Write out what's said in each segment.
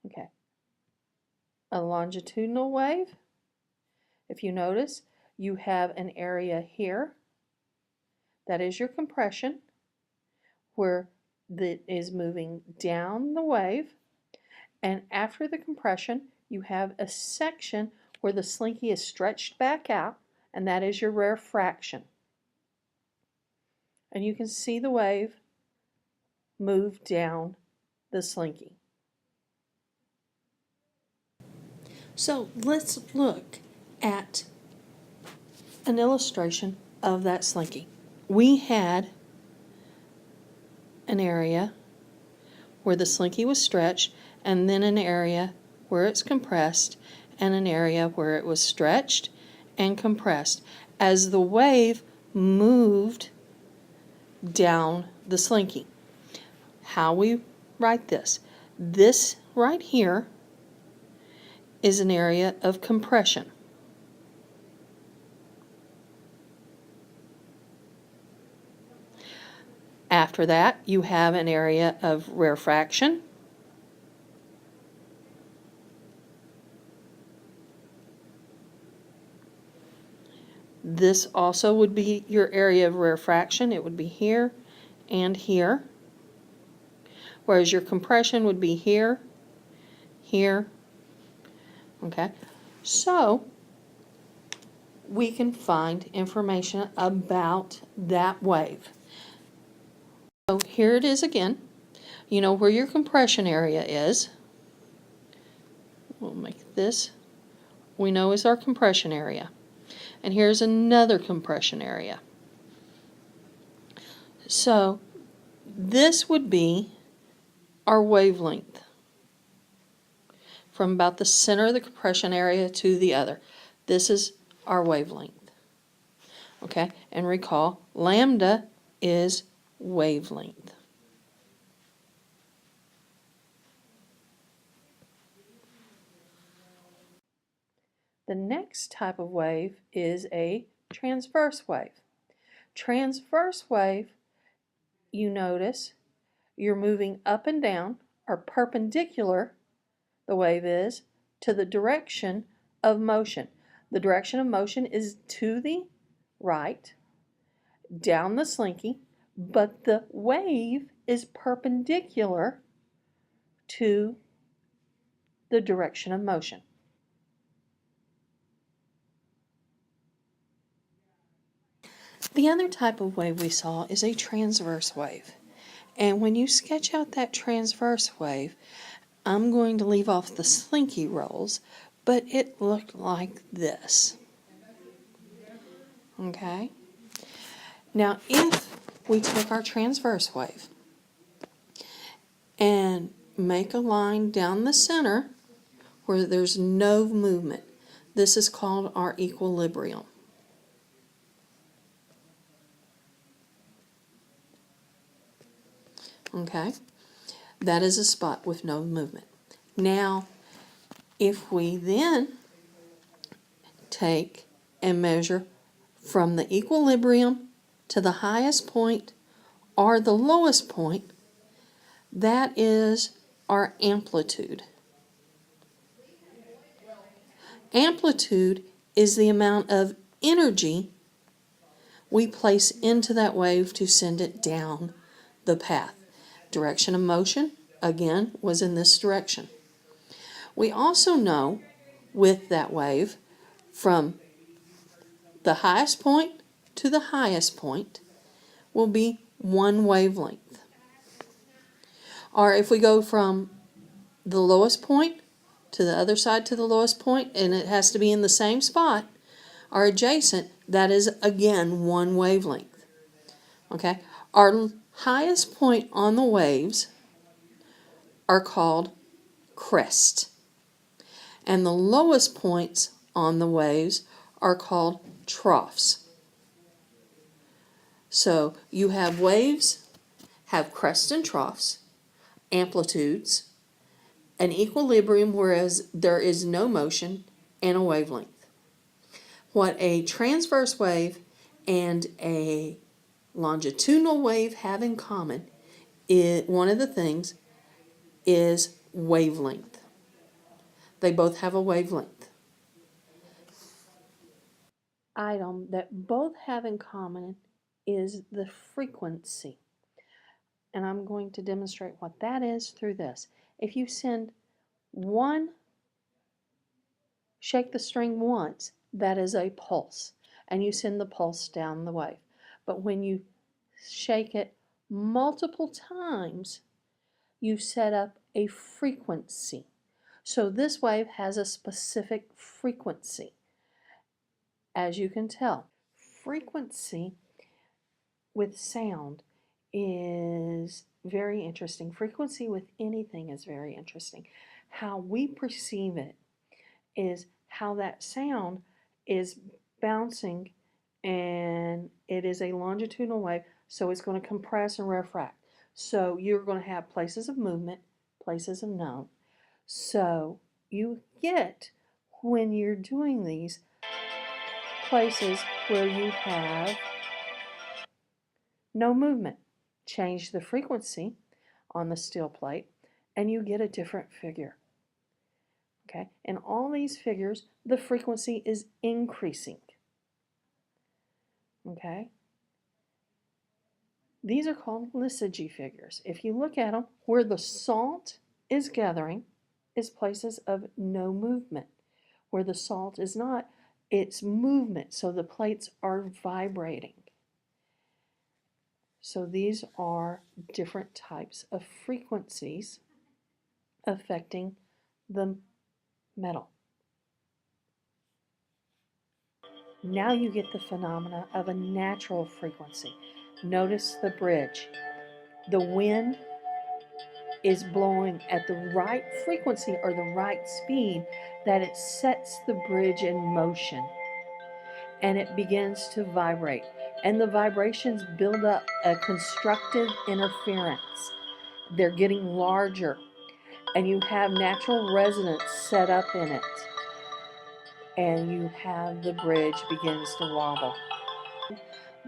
Okay. A longitudinal wave, if you notice, you have an area here. That is your compression, where that is moving down the wave. And after the compression, you have a section where the slinky is stretched back out, and that is your rarefaction. And you can see the wave move down the slinky. So let's look at an illustration of that slinky. We had an area where the slinky was stretched, and then an area where it's compressed, and an area where it was stretched and compressed as the wave moved down the slinky. How we write this? This right here is an area of compression. After that, you have an area of rarefaction. This also would be your area of rarefaction. It would be here and here. Whereas your compression would be here, here. Okay, so we can find information about that wave. So here it is again. You know where your compression area is. We'll make this, we know is our compression area. And here's another compression area. So this would be our wavelength from about the center of the compression area to the other. This is our wavelength. Okay, and recall, lambda is wavelength. The next type of wave is a transverse wave. Transverse wave, you notice, you're moving up and down, or perpendicular, the wave is, to the direction of motion. The direction of motion is to the right, down the slinky, but the wave is perpendicular to the direction of motion. The other type of wave we saw is a transverse wave. And when you sketch out that transverse wave, I'm going to leave off the slinky rolls, but it looked like this. Okay? Now, if we took our transverse wave and make a line down the center where there's no movement, this is called our equilibrium. Okay? That is a spot with no movement. Now, if we then take and measure from the equilibrium to the highest point or the lowest point, that is our amplitude. Amplitude is the amount of energy we place into that wave to send it down the path. Direction of motion, again, was in this direction. We also know with that wave from the highest point to the highest point will be one wavelength. Or if we go from the lowest point to the other side to the lowest point, and it has to be in the same spot or adjacent, that is again one wavelength. Okay? Our highest point on the waves are called crests, and the lowest points on the waves are called troughs. So you have waves, have crests and troughs, amplitudes, an equilibrium whereas there is no motion, and a wavelength. What a transverse wave and a longitudinal wave have in common, one of the things is wavelength. They both have a wavelength. Item that both have in common is the frequency. And I'm going to demonstrate what that is through this. If you send one, shake the string once, that is a pulse, and you send the pulse down the wave. But when you shake it multiple times, you set up a frequency. So this wave has a specific frequency, as you can tell. Frequency with sound is very interesting. Frequency with anything is very interesting. How we perceive it is how that sound is bouncing, and it is a longitudinal wave, so it's going to compress and refract. So you're going to have places of movement, places of note. So you get, when you're doing these, places where you have no movement. Change the frequency on the steel plate and you get a different figure. Okay, in all these figures, the frequency is increasing. Okay, these are called Lysagy figures. If you look at them, where the salt is gathering is places of no movement. Where the salt is not, it's movement, so the plates are vibrating. So these are different types of frequencies affecting the metal. Now you get the phenomena of a natural frequency. Notice the bridge. The wind is blowing at the right frequency or the right speed that it sets the bridge in motion, and it begins to vibrate. And the vibrations build up a constructive interference. They're getting larger, and you have natural resonance set up in it. And you have the bridge begins to wobble.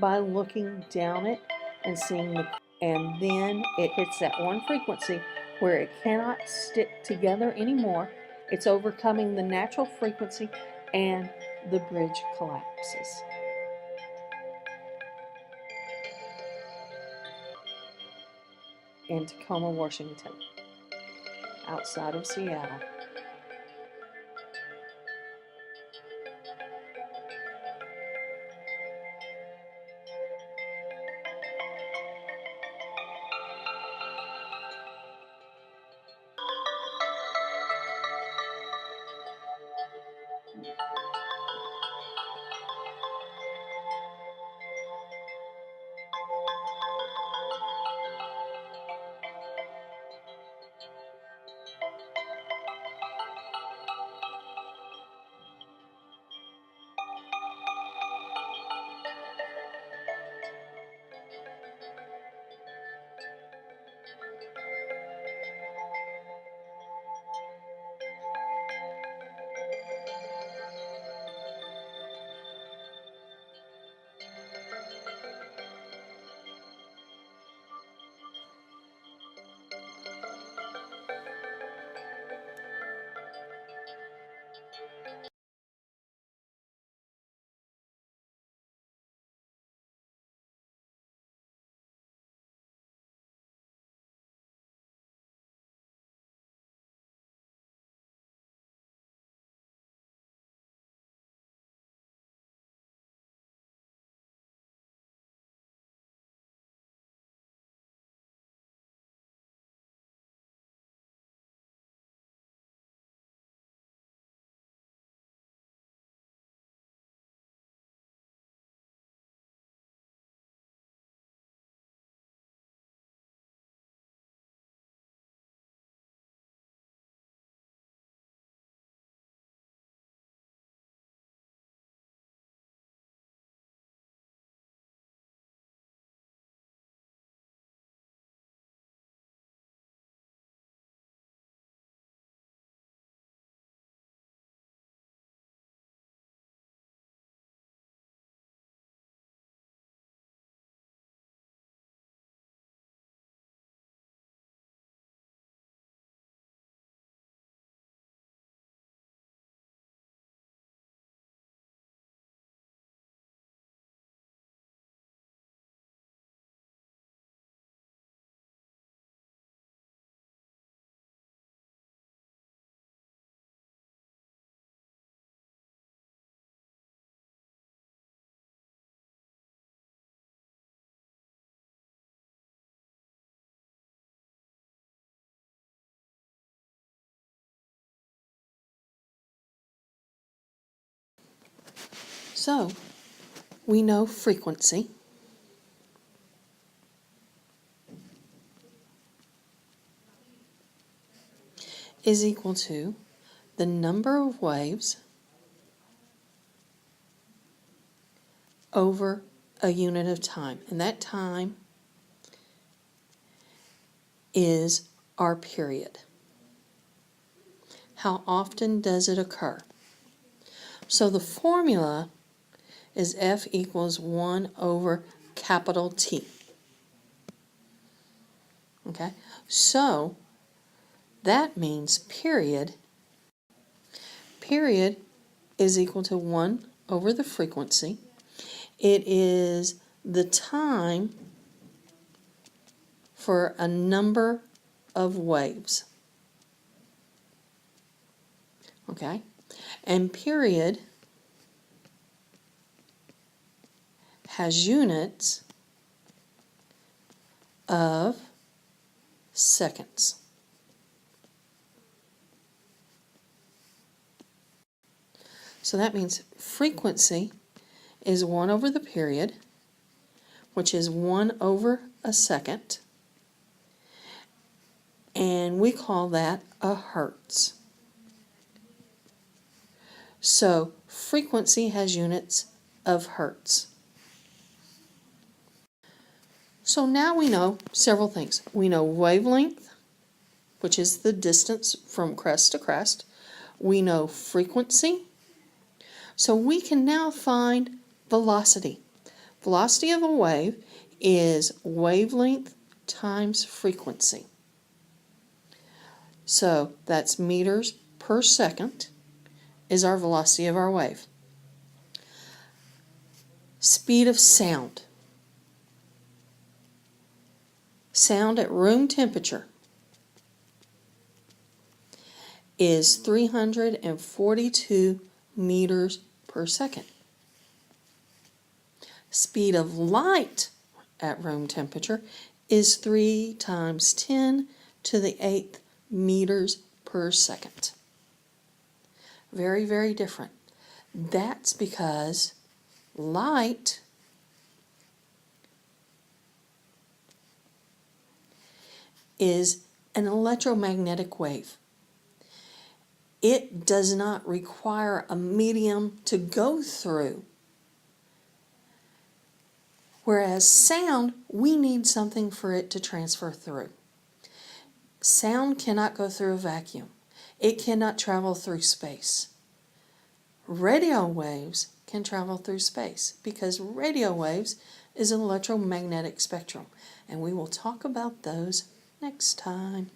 By looking down it and seeing and then it hits that one frequency where it cannot stick together anymore. It's overcoming the natural frequency and the bridge collapses. In Tacoma, Washington, outside of Seattle. So, we know frequency is equal to the number of waves over a unit of time. And that time is our period. How often does it occur? So the formula is F equals 1 over capital T. Okay, so that means period is equal to 1 over the frequency. It is the time for a number of waves. Okay, and period has units of seconds. So that means frequency is 1 over the period, which is 1 over a second, and we call that a hertz. So frequency has units of hertz. So now we know several things. We know wavelength, which is the distance from crest to crest. We know frequency. So we can now find velocity. Velocity of a wave is wavelength times frequency. So that's meters per second is our velocity of our wave. Speed of sound. Sound at room temperature is 342 meters per second. Speed of light at room temperature is 3 times 10 to the 8th meters per second. Very, very different. That's because light is an electromagnetic wave. It does not require a medium to go through. Whereas sound, we need something for it to transfer through. Sound cannot go through a vacuum. It cannot travel through space. Radio waves can travel through space because radio waves is an electromagnetic spectrum, and we will talk about those next time.